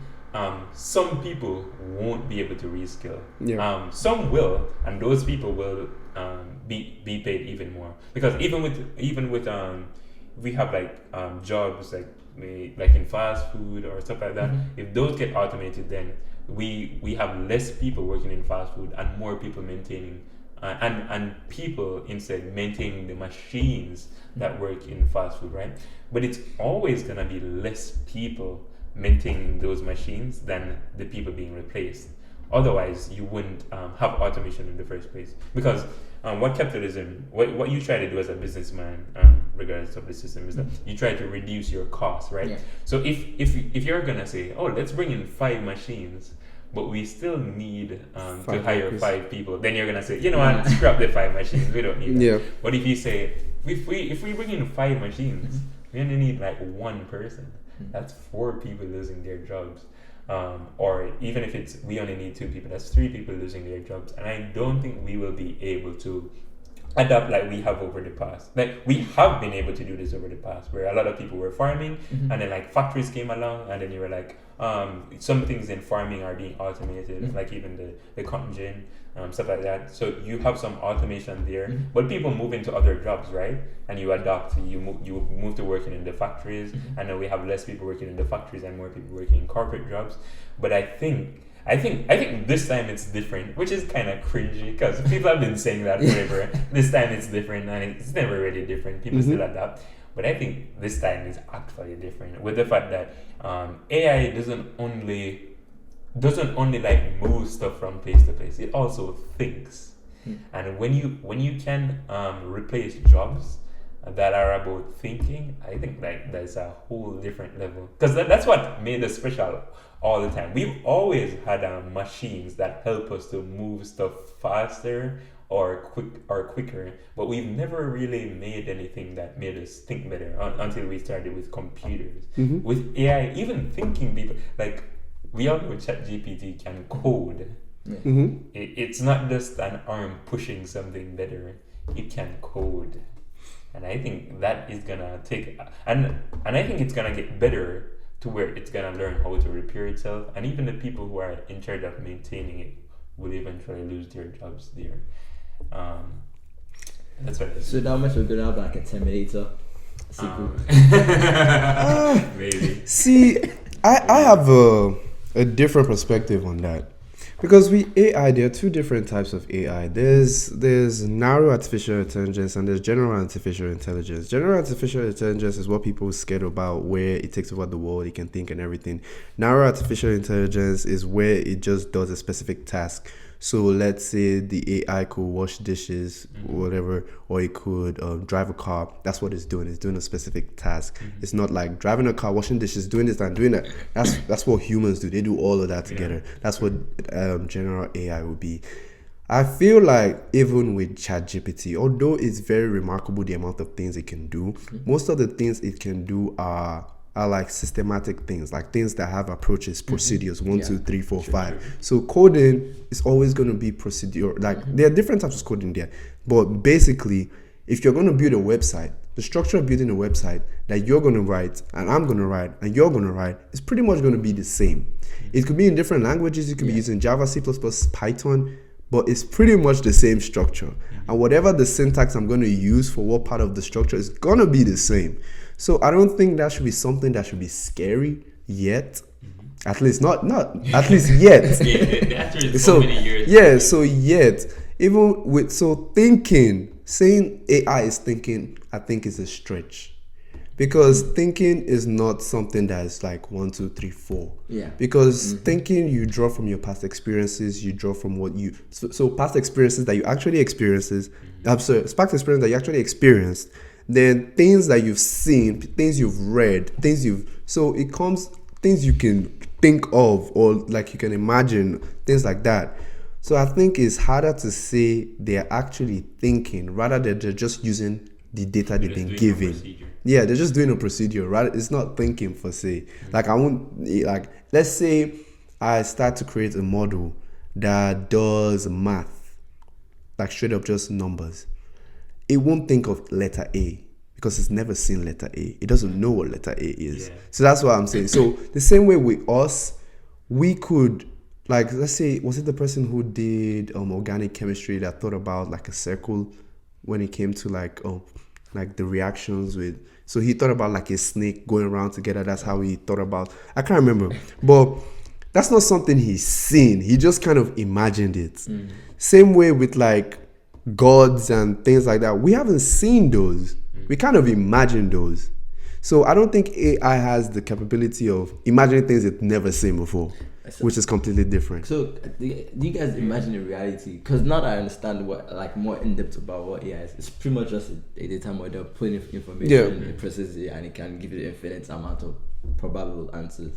some people won't be able to reskill. Yeah. Some will, and those people will be paid even more, because even with we have jobs like in fast food or stuff like that. If those get automated, then we have less people working in fast food and more people maintaining and people instead maintaining the machines that work in fast food, right? But it's always gonna be less people maintaining those machines than the people being replaced. Otherwise, you wouldn't have automation in the first place. Because what you try to do as a businessman, regardless of the system, is that you try to reduce your costs, right? Yeah. So if you're gonna say, oh, let's bring in 5 machines, but we still need to hire 5 people, then you're gonna say, you know what, scrap the 5 machines, we don't need that. Yeah. But if you say, if we bring in 5 machines, we only need 1 person. That's 4 people losing their jobs. Or even if we only need 2 people, that's 3 people losing their jobs. And I don't think we will be able to adapt like we have over the past. Like we have been able to do this over the past, where a lot of people were farming, and then like factories came along, and then you were like, some things in farming are being automated, like even the cotton gin, stuff like that. So you have some automation there, but people move into other jobs, right? And you adapt. You move to working in the factories, and then we have less people working in the factories and more people working in corporate jobs. But I think this time it's different, which is kind of cringy because people have been saying that forever. This time it's different, and it's never really different. People still adapt, but I think this time is actually different with the fact that AI doesn't only like move stuff from place to place. It also thinks, and when you can replace jobs that are about thinking, I think like that's a whole different level, because that's what made us special all the time. We've always had machines that help us to move stuff faster or quicker, but we've never really made anything that made us think better until we started with computers. With AI, even thinking people, like we all know ChatGPT can code. It's not just an arm pushing something better, it can code. And I think that is gonna take, and I think it's gonna get better to where it's gonna learn how to repair itself, and even the people who are in charge of maintaining it will eventually lose their jobs there. That's what it is. So that much we're gonna have like a Terminator sequel. Maybe. See, I have a different perspective on that. Because AI, there are two different types of AI. There's narrow artificial intelligence and there's general artificial intelligence. General artificial intelligence is what people are scared about, where it takes over the world, it can think and everything. Narrow artificial intelligence is where it just does a specific task. So let's say the AI could wash dishes, whatever, or it could drive a car. That's what it's doing. It's doing a specific task. It's not like driving a car, washing dishes, doing this and doing that. That's what humans do. They do all of that together. That's what general AI would be. I feel like even with ChatGPT, although it's very remarkable the amount of things it can do, most of the things it can do are like systematic things, like things that have approaches, procedures, 1, 2, 3, 4, 5. So coding is always going to be procedure. Like there are different types of coding there, but basically, if you're going to build a website, the structure of building a website that you're going to write and I'm going to write and you're going to write is pretty much going to be the same. It could be in different languages. You could be using Java, C++, Python, but it's pretty much the same structure. And whatever the syntax I'm going to use for what part of the structure is going to be the same. So I don't think that should be something that should be scary yet. At least not at least yet. So many years. So yet, even with saying AI is thinking, I think is a stretch. Because thinking is not something that is like 1, 2, 3, 4. Yeah. Because thinking, you draw from your past experiences, you draw from what you so past experiences that you actually experienced, then things that you've seen, things you've read, things you can think of or like you can imagine, things like that. So I think it's harder to say they're actually thinking rather than they're just using the data they've been given. Yeah, they're just doing a procedure, right? It's not thinking for say. Like let's say I start to create a model that does math, like straight up just numbers. It won't think of letter A because it's never seen letter A. It doesn't know what letter A is. Yeah. So that's what I'm saying. So the same way with us, we could, like, let's say, was it the person who did organic chemistry that thought about like a circle when it came to like the reactions with, so he thought about like a snake going around together. That's how he thought about, I can't remember, but that's not something he's seen. He just kind of imagined it. Same way with like gods and things like that. We haven't seen those. We kind of imagine those. So I don't think AI has the capability of imagining things it's never seen before, which is completely different. So do you guys imagine a reality? Because now that I understand what, like, more in depth about what AI is, it's pretty much just a data model putting information, it processes it, and it can give you the infinite amount of probable answers.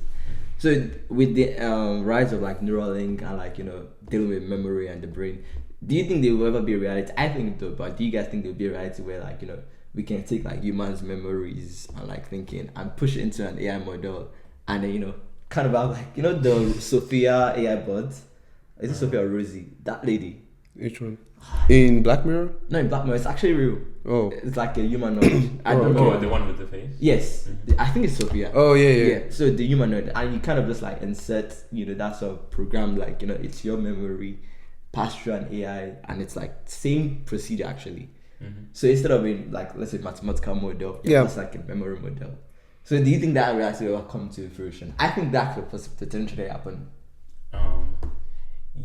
So with the rise of like Neuralink and like, you know, dealing with memory and the brain, do you think there will ever be a reality? I think though, but do you guys think there will be a reality where, like, you know, we can take like humans' memories and like thinking and push it into an AI model, and then, you know, kind of have like, you know, the Sophia AI bot? Is it Sophia or Rosie? That lady. Which one? In Black Mirror? No, in Black Mirror, it's actually real. Oh. It's like a humanoid. I don't Oh, know. the one with the face. Yes, I think it's Sophia. Oh yeah. So the humanoid, and you kind of just like insert, that sort of program, like it's your memory passed through an AI, and it's like same procedure actually. So instead of in like let's say mathematical model, it's like a memory model. So do you think that will actually come to fruition? I think that could potentially happen.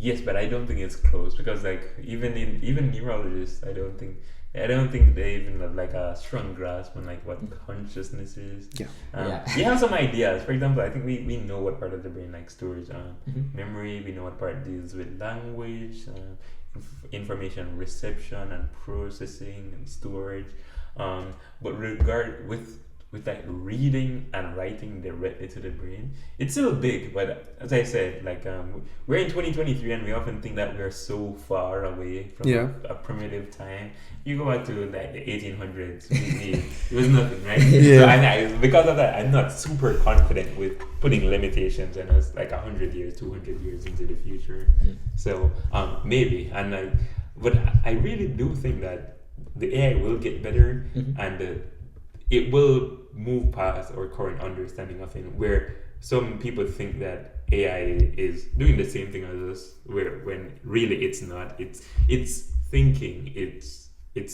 Yes, but I don't think it's close because like even neurologists, I don't think they even have like a strong grasp on like what consciousness is. We have some ideas. For example, I think we know what part of the brain like stores memory. We know what part deals with language, information reception and processing and storage. But with like reading and writing directly to the brain, it's still big. But as I said, like we're in 2023 and we often think that we're so far away from a primitive time. You go back to like the 1800s, it was nothing, right? So because of that, I'm not super confident with putting limitations on us like 100 years, 200 years into the future. So maybe, but I really do think that the AI will get better and it will move past our current understanding of it, where some people think that AI is doing the same thing as us, when really it's not. It's thinking. It's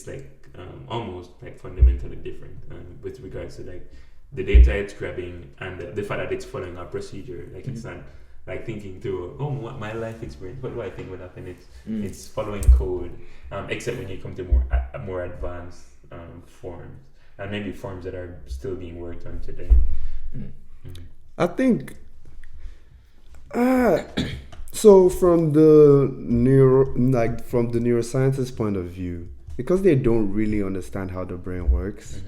like almost like fundamentally different with regards to like the data it's grabbing and the fact that it's following a procedure. Like it's not like thinking through what my life experience. What do I think would happen? It's following code, except when you come to more advanced forms. And maybe forms that are still being worked on today. I think. So from the neuroscientist point of view, because they don't really understand how the brain works,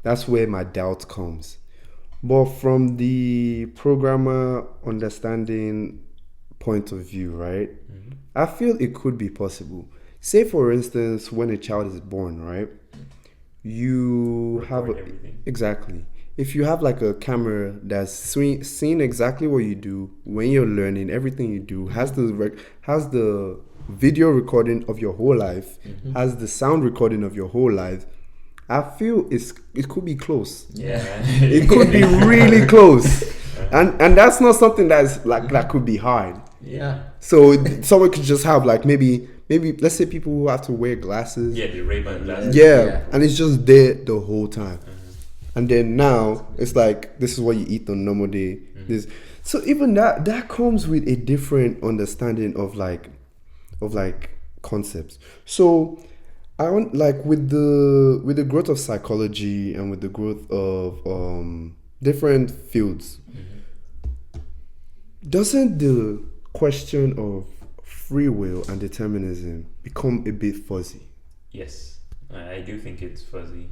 that's where my doubt comes. But from the programmer understanding point of view, right? I feel it could be possible. Say for instance, when a child is born, right? You have exactly. If you have like a camera that's seeing exactly what you do when you're learning, everything you do, has the video recording of your whole life, has the sound recording of your whole life, I feel it could be close. It could be really close, and that's not something that's like that could be hard. So someone could just have like maybe let's say people who have to wear glasses. The Ray-Ban glasses. And it's just there the whole time. And then now it's like this is what you eat on a normal day. So even that comes with a different understanding of like concepts. So I want like with the growth of psychology and with the growth of different fields, doesn't the question of free will and determinism become a bit fuzzy? Yes, I do think it's fuzzy,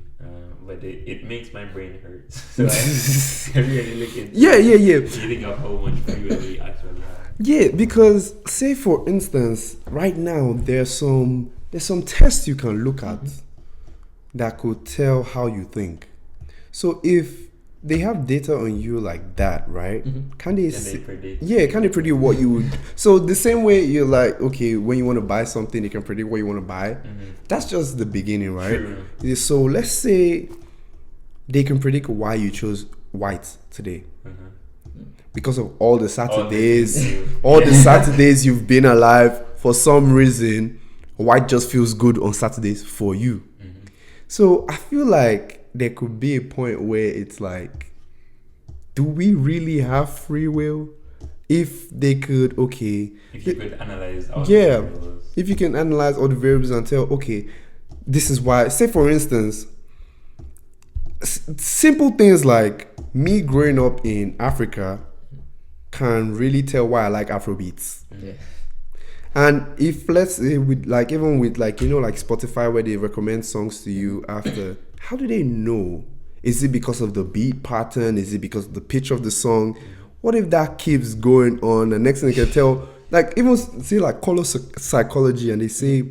but it makes my brain hurt. So I really look into reading up how much free will we actually have. Yeah, because say for instance, right now there's some tests you can look at that could tell how you think. So if they have data on you like that, right? Can they predict? Yeah, can they predict what you would? So the same way you're like, okay, when you want to buy something, they can predict what you want to buy. That's just the beginning, right? True. So let's say they can predict why you chose white today. Because of all the Saturdays, the Saturdays you've been alive, for some reason, white just feels good on Saturdays for you. So I feel like there could be a point where it's like, do we really have free will? If they could, if you could analyze all the variables. If you can analyze all the variables and tell, this is why. Say for instance, simple things like me growing up in Africa can really tell why I like Afrobeats. And if let's say with like even with like like Spotify where they recommend songs to you after, how do they know? Is it because of the beat pattern? Is it because of the pitch of the song? What if that keeps going on? And next thing they can tell, like even say like color psychology, and they say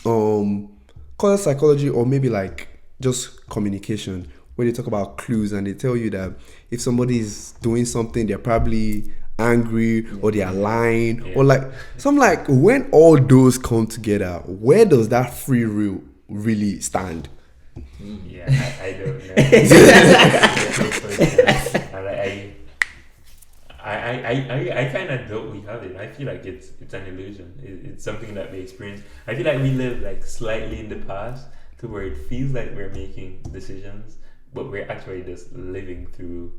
color psychology, or maybe like just communication, where they talk about clues and they tell you that if somebody is doing something, they're probably angry or they are lying or like. So I'm like, when all those come together, where does that free will really stand? Yeah, I don't know. I kind of don't we have it. I feel like it's an illusion. It's something that we experience. I feel like we live like slightly in the past to where it feels like we're making decisions, but we're actually just living through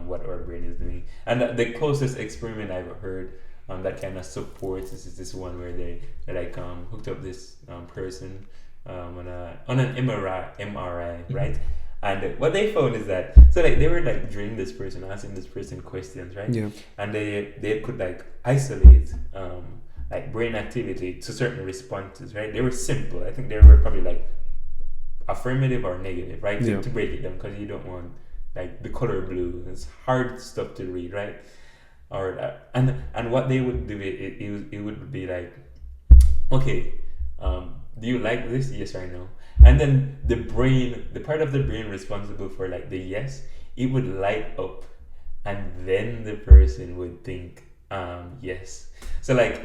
what our brain is doing. And the closest experiment I've heard that kind of supports is this one where they like hooked up this person on an MRI, right? And what they found is that so like they were like drilling this person, asking this person questions, right? Yeah. And they could like isolate like brain activity to certain responses, right? They were simple. I think they were probably like affirmative or negative, right? To break it down, because you don't want like the color blue. It's hard stuff to read, right? Or and what they would do it would be like, okay, do you like this? Yes or no? And then the part of the brain responsible for like the yes, it would light up, and then the person would think yes. So like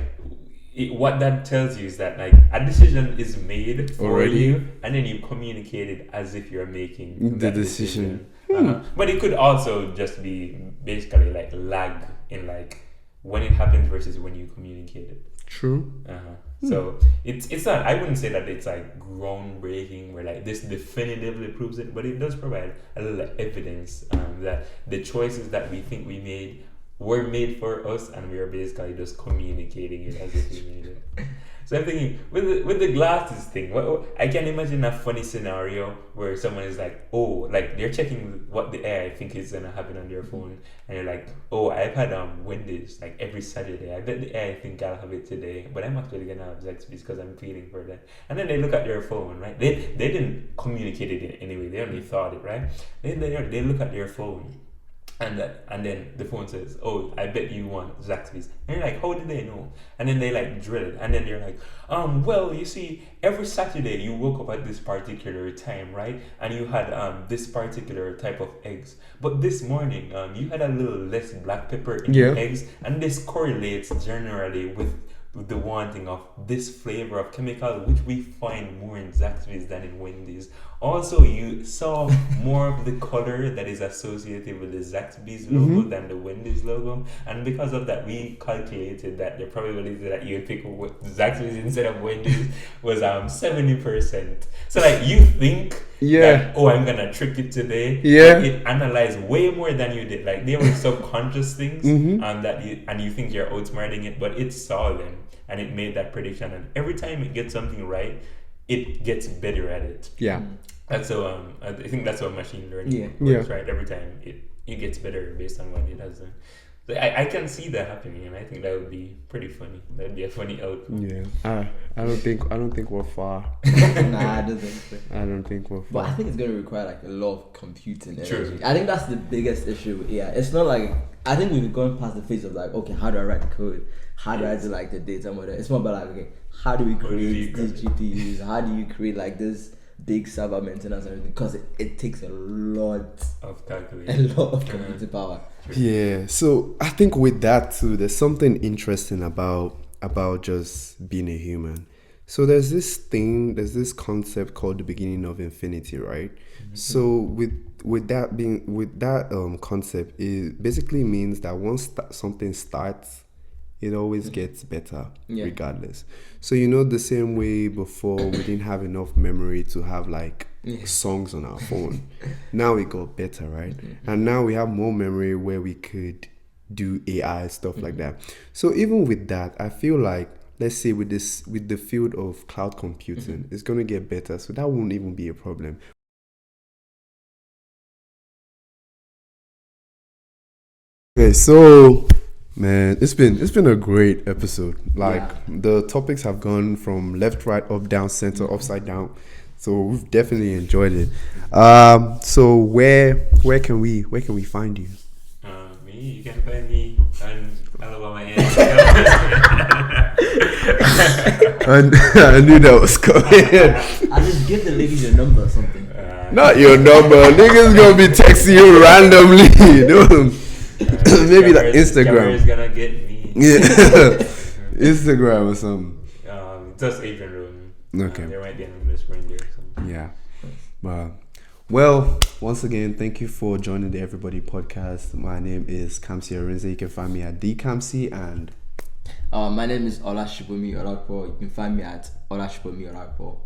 what that tells you is that like a decision is made for you, and then you communicate it as if you're making the decision. But it could also just be basically like lag in like when it happens versus when you communicate it. True. So it's not, I wouldn't say that it's like groundbreaking where like this definitively proves it, but it does provide a little evidence that the choices that we think we made were made for us, and we are basically just communicating it as if we made it. So I'm thinking with the glasses thing, I can imagine a funny scenario where someone is like, oh, like they're checking what the AI think is gonna happen on their phone, and you're like, oh, I've had Wendy's like every Saturday. I bet the AI think I'll have it today, but I'm actually gonna have Zaxby's because I'm feeling for that. And then they look at their phone, right? They didn't communicate it in any way. They only thought it, right? They look at their phone. And then the phone says, oh, I bet you want Zaxby's. And you're like, how did they know? And then they like drill it. And then they're like, well, you see, every Saturday you woke up at this particular time, right? And you had this particular type of eggs. But this morning, you had a little less black pepper in your eggs. And this correlates generally with the wanting of this flavor of chemical, which we find more in Zaxby's than in Wendy's. Also, you saw more of the color that is associated with the Zaxby's logo than the Wendy's logo, and because of that, we calculated that the probability that you would pick Zaxby's instead of Wendy's was 70%. So like you think that, oh, I'm gonna trick it today. But it analyzed way more than you did. Like they were subconscious things, and you think you're outsmarting it, but it saw them and it made that prediction. And every time it gets something right, it gets better at it. Yeah. And so I think that's what machine learning works, right? Every time it gets better based on what it has done. So I can see that happening, and I think that would be pretty funny. That'd be a funny outcome. Yeah. I don't think we're far. Nah, I don't think so. I don't think we're far. But I think it's gonna require like a lot of computing energy. True. I think that's the biggest issue with AI. It's not like, I think we've gone past the phase of like, okay, how do I write the code? How do I do like the data model? It's more about like, okay, how do we create these GPUs? How do you create like this big server maintenance and everything? Because it takes a lot of calculation, a lot of computing power. Yeah, so I think with that too, there's something interesting about just being a human. So there's this concept called the beginning of infinity, right? So with that concept, it basically means that once something starts, it always gets better regardless. So the same way before we didn't have enough memory to have like songs on our phone. Now it got better, right? And now we have more memory where we could do AI stuff like that. So even with that, I feel like, let's say with the field of cloud computing, it's gonna get better. So that won't even be a problem. Okay, so man, it's been a great episode. Like the topics have gone from left, right, up, down, center, upside down. So we've definitely enjoyed it. So where can we find you? Me, you can find me on Alabama. And I knew that was coming. I just give the ladies your number or something. Not your number. Niggas gonna be texting you randomly. Maybe the Instagram. Camera is gonna get me. Yeah. Instagram or something. Just Adrian Road. Okay. There might be an underscore in there. So. Yeah. Well, once again, thank you for joining the Everybody podcast. My name is Kamsi Arinze. You can find me at DKamsi, and my name is Olashibomi Olakpo. You can find me at Olashibomi Olakpo.